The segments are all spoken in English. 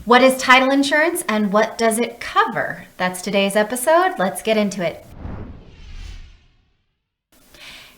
What is title insurance and what does it cover? That's today's episode. Let's get into it.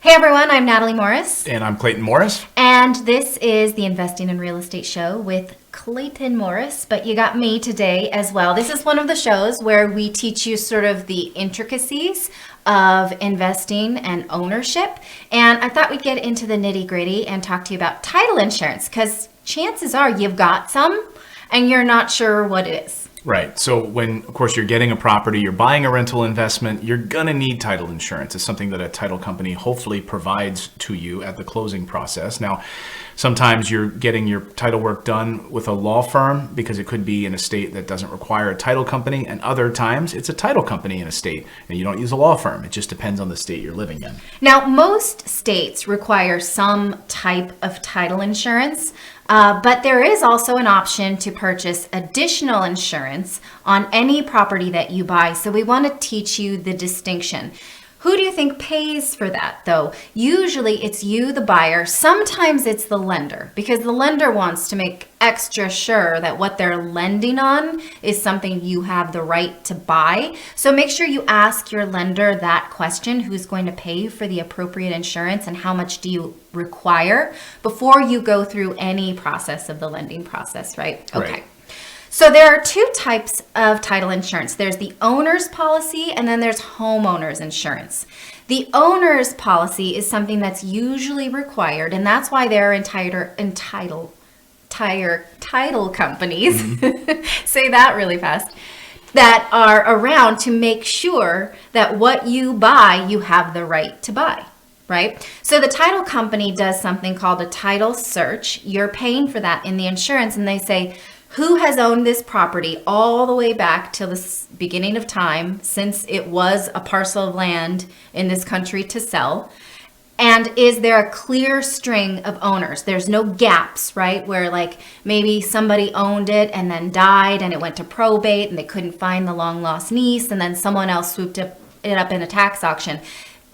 Hey everyone, I'm Natalie Morris. And I'm Clayton Morris. And this is the Investing in Real Estate show with Clayton Morris, but you got me today as well. This is one of the shows where we teach you sort of the intricacies of investing and ownership. And I thought we'd get into the nitty-gritty and talk to you about title insurance, because chances are you've got some and you're not sure what it is. Right. So when, of course, you're getting a property, you're buying a rental investment, you're going to need title insurance. It's something that a title company hopefully provides to you at the closing process. Now, sometimes you're getting your title work done with a law firm because it could be in a state that doesn't require a title company. And other times it's a title company in a state and you don't use a law firm. It just depends on the state you're living in. Now, most states require some type of title insurance. But there is also an option to purchase additional insurance on any property that you buy. So we want to teach you the distinction. Who do you think pays for that, though? Usually it's you, the buyer. Sometimes it's the lender, because the lender wants to make extra sure that what they're lending on is something you have the right to buy. So make sure you ask your lender that question: who's going to pay for the appropriate insurance and how much do you require, before you go through any process of the lending process, right? Okay. Right. So there are two types of title insurance. There's the owner's policy and then there's homeowner's insurance. The owner's policy is something that's usually required, and that's why there are title companies, say that really fast, that are around to make sure that what you buy, you have the right to buy. Right? So the title company does something called a title search. You're paying for that in the insurance, and they say, who has owned this property all the way back till the beginning of time, since it was a parcel of land in this country to sell? And is there a clear string of owners? There's no gaps, right? Where like maybe somebody owned it and then died and it went to probate and they couldn't find the long lost niece, and then someone else swooped it up in a tax auction.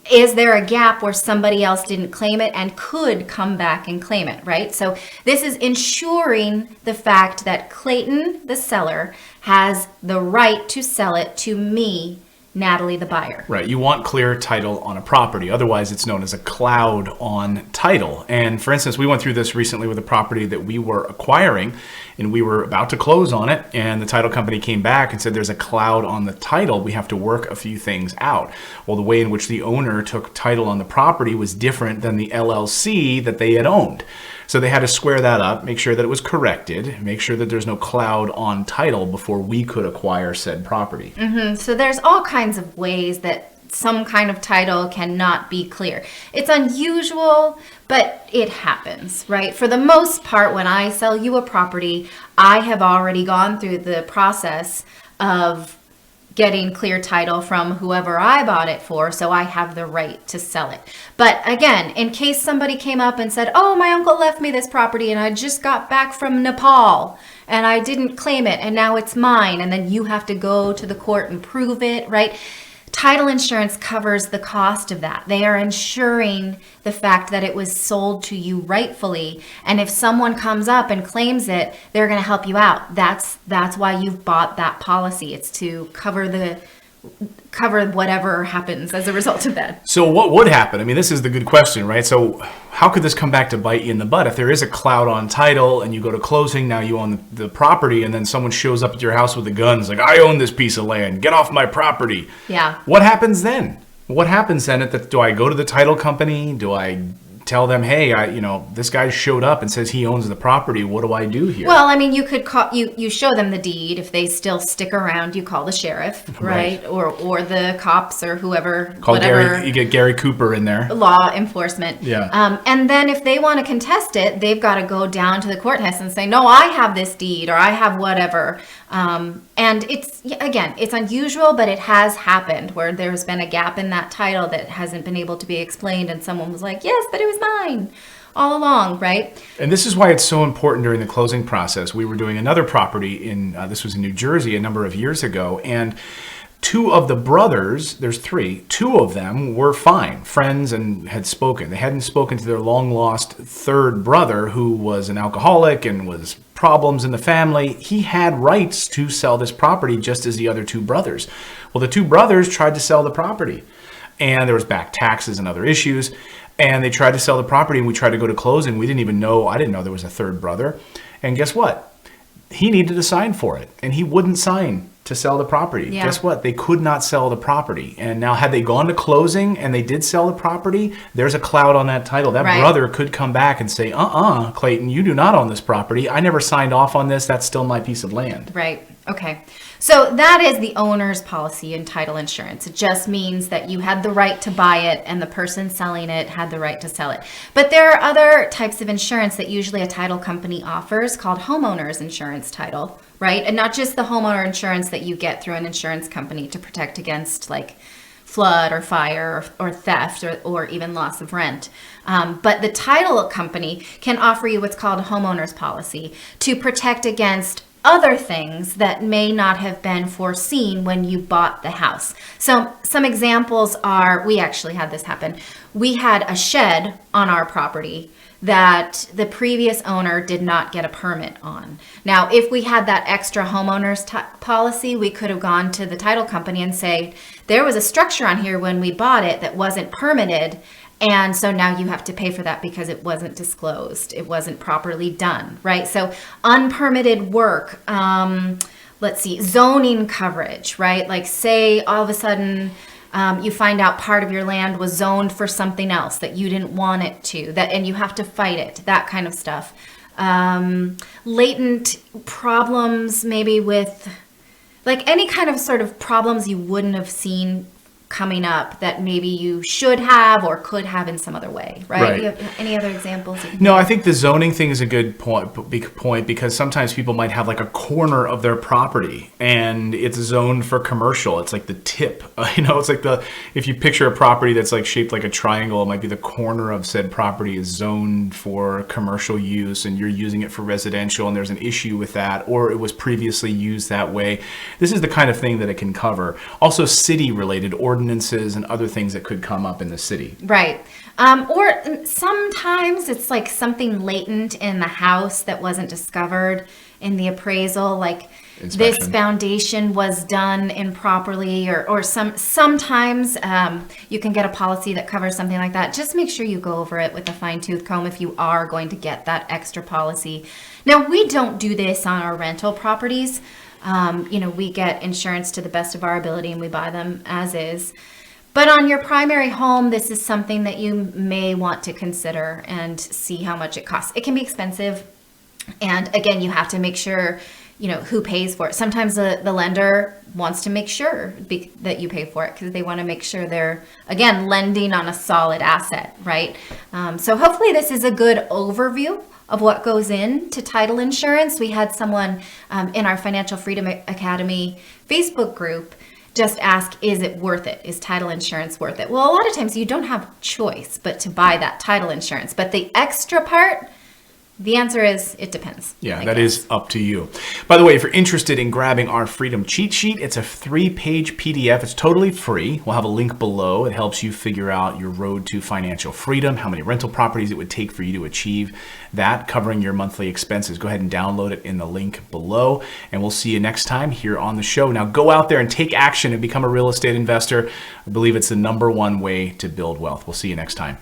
Is there a gap where somebody else didn't claim it and could come back and claim it, right? So this is ensuring the fact that Clayton, the seller, has the right to sell it to me, Natalie, the buyer. Right. You want clear title on a property. Otherwise, it's known as a cloud on title. And for instance, we went through this recently with a property that we were acquiring, and we were about to close on it. And the title company came back and said, there's a cloud on the title. We have to work a few things out. Well, the way in which the owner took title on the property was different than the LLC that they had owned. So they had to square that up, make sure that it was corrected, make sure that there's no cloud on title before we could acquire said property. So there's all kinds of ways that some kind of title cannot be clear. It's unusual, but it happens, right? For the most part, when I sell you a property, I have already gone through the process of getting clear title from whoever I bought it for, so I have the right to sell it. But again, in case somebody came up and said, oh, my uncle left me this property and I just got back from Nepal and I didn't claim it and now it's mine, and then you have to go to the court and prove it, right? Title insurance covers the cost of that. They are ensuring the fact that it was sold to you rightfully. And if someone comes up and claims it, they're going to help you out. That's why you've bought that policy. It's to cover whatever happens as a result of that. So what would happen? I mean, this is the good question, right? So how could this come back to bite you in the butt? If there is a cloud on title and you go to closing, now you own the property, and then someone shows up at your house with a gun, it's like, I own this piece of land, get off my property. Yeah. What happens then? What happens then? Do I go to the title company? Do I tell them, hey, this guy showed up and says he owns the property. What do I do here? Well, I mean, you could call you show them the deed. If they still stick around, you call the sheriff, right? Or the cops or whoever. Gary. You get Gary Cooper in there. Law enforcement. Yeah. And then if they want to contest it, they've got to go down to the courthouse and say, no, I have this deed or I have whatever. And it's unusual, but it has happened where there's been a gap in that title that hasn't been able to be explained, and someone was like, yes, but it was mine all along, right? And this is why it's so important during the closing process. We were doing another property this was in New Jersey a number of years ago, and two of the brothers, there's three, two of them were fine, friends, and had spoken. They hadn't spoken to their long-lost third brother, who was an alcoholic and was problems in the family, he had rights to sell this property just as the other two brothers. Well, the two brothers tried to sell the property, and there was back taxes and other issues, and they tried to sell the property, and we tried to go to closing. I didn't know there was a third brother. And guess what? He needed to sign for it, and he wouldn't sign to sell the property. Yeah. Guess what? They could not sell the property. And now had they gone to closing and they did sell the property, there's a cloud on that title. That Right. brother could come back and say, Clayton, you do not own this property. I never signed off on this. That's still my piece of land. Right. Okay. So that is the owner's policy in title insurance. It just means that you had the right to buy it and the person selling it had the right to sell it. But there are other types of insurance that usually a title company offers called homeowner's insurance title, right? And not just the homeowner insurance that you get through an insurance company to protect against like flood or fire or theft or even loss of rent. But the title company can offer you what's called a homeowner's policy to protect against other things that may not have been foreseen when you bought the house. So some examples are, we actually had this happen. We had a shed on our property that the previous owner did not get a permit on. Now, if we had that extra homeowner's policy, we could have gone to the title company and say, there was a structure on here when we bought it that wasn't permitted, and so now you have to pay for that because it wasn't disclosed. It wasn't properly done, right? So unpermitted work, zoning coverage, right? Like say all of a sudden you find out part of your land was zoned for something else that you didn't want it to, and you have to fight it, that kind of stuff. Latent problems maybe with like any kind of sort of problems you wouldn't have seen coming up that maybe you should have or could have in some other way, right? Right. You have any other examples? No, I think the zoning thing is a good point because sometimes people might have like a corner of their property and it's zoned for commercial. It's like the tip, it's like if you picture a property that's like shaped like a triangle, it might be the corner of said property is zoned for commercial use and you're using it for residential and there's an issue with that, or it was previously used that way. This is the kind of thing that it can cover. Also city related ordinances and other things that could come up in the city. Right. Or sometimes it's like something latent in the house that wasn't discovered in the appraisal, like Inspection. This foundation was done improperly, or sometimes you can get a policy that covers something like that. Just make sure you go over it with a fine-tooth comb if you are going to get that extra policy. Now, we don't do this on our rental properties. We get insurance to the best of our ability and we buy them as is. But on your primary home, this is something that you may want to consider and see how much it costs. It can be expensive. And again, you have to make sure, who pays for it. Sometimes the lender wants to make sure that you pay for it because they want to make sure they're, again, lending on a solid asset, right? So hopefully this is a good overview of what goes into title insurance. We had someone in our Financial Freedom Academy Facebook group just ask, is it worth it? Is title insurance worth it? Well, a lot of times you don't have choice but to buy that title insurance. But the extra part, the answer is it depends. Yeah, that is up to you. By the way, if you're interested in grabbing our Freedom Cheat Sheet, it's a 3-page PDF. It's totally free. We'll have a link below. It helps you figure out your road to financial freedom, how many rental properties it would take for you to achieve that, covering your monthly expenses. Go ahead and download it in the link below, and we'll see you next time here on the show. Now, go out there and take action and become a real estate investor. I believe it's the #1 way to build wealth. We'll see you next time.